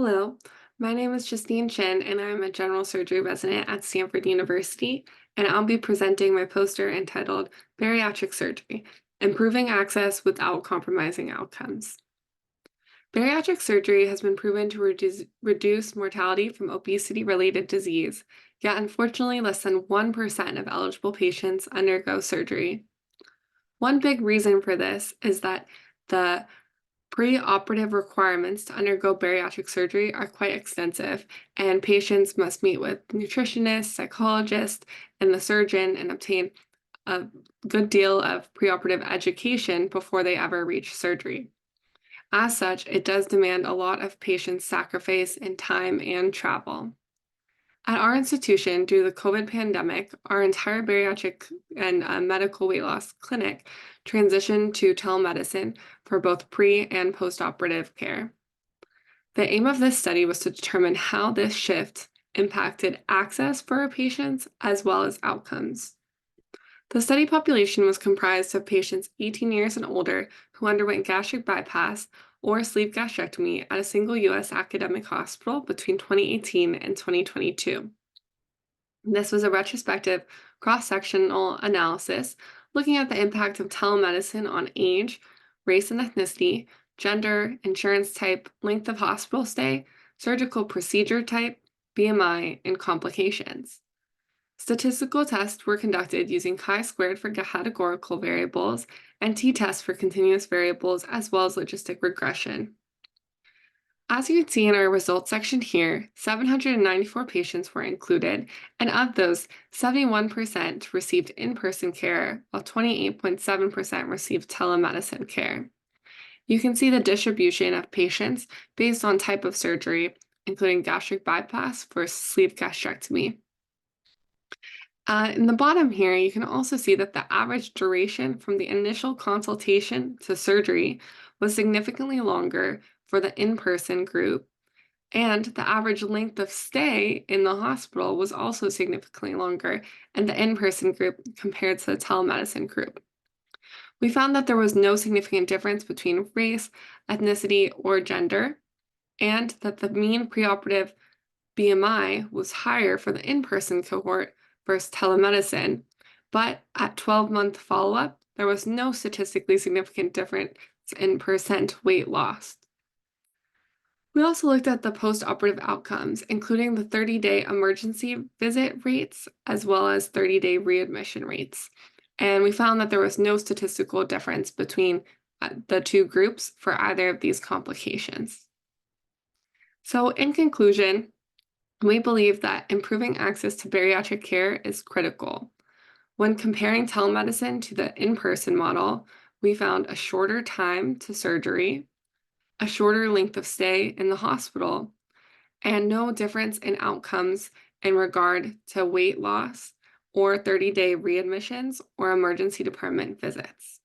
Hello, my name is Justine Chinn, and I'm a general surgery resident at Stanford University, and I'll be presenting my poster entitled Bariatric Surgery, Improving Access Without Compromising Outcomes. Bariatric surgery has been proven to reduce mortality from obesity-related disease, yet unfortunately less than 1% of eligible patients undergo surgery. One big reason for this is that the pre-operative requirements to undergo bariatric surgery are quite extensive, and patients must meet with nutritionists, psychologists, and the surgeon and obtain a good deal of preoperative education before they ever reach surgery. As such, it does demand a lot of patient sacrifice in time and travel. At our institution, due to the COVID pandemic, our entire bariatric and medical weight loss clinic transitioned to telemedicine for both pre and post-operative care. The aim of this study was to determine how this shift impacted access for our patients as well as outcomes. The study population was comprised of patients 18 years and older who underwent gastric bypass or sleeve gastrectomy at a single U.S. academic hospital between 2018 and 2022. This was a retrospective cross-sectional analysis looking at the impact of telemedicine on age, race and ethnicity, gender, insurance type, length of hospital stay, surgical procedure type, BMI, and complications. Statistical tests were conducted using chi-squared for categorical variables and t-tests for continuous variables, as well as logistic regression. As you can see in our results section here, 794 patients were included, and of those, 71% received in-person care, while 28.7% received telemedicine care. You can see the distribution of patients based on type of surgery, including gastric bypass versus sleeve gastrectomy. In the bottom here, you can also see that the average duration from the initial consultation to surgery was significantly longer for the in-person group, and the average length of stay in the hospital was also significantly longer in the in-person group compared to the telemedicine group. We found that there was no significant difference between race, ethnicity, or gender, and that the mean preoperative BMI was higher for the in-person cohort versus telemedicine, but at 12-month follow-up, there was no statistically significant difference in percent weight loss. We also looked at the post-operative outcomes, including the 30-day emergency visit rates, as well as 30-day readmission rates. And we found that there was no statistical difference between the two groups for either of these complications. So in conclusion, we believe that improving access to bariatric care is critical. When comparing telemedicine to the in-person model, we found a shorter time to surgery, a shorter length of stay in the hospital, and no difference in outcomes in regard to weight loss or 30-day readmissions or emergency department visits.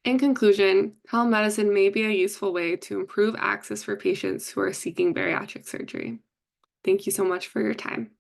In conclusion, telemedicine may be a useful way to improve access for patients who are seeking bariatric surgery. Thank you so much for your time.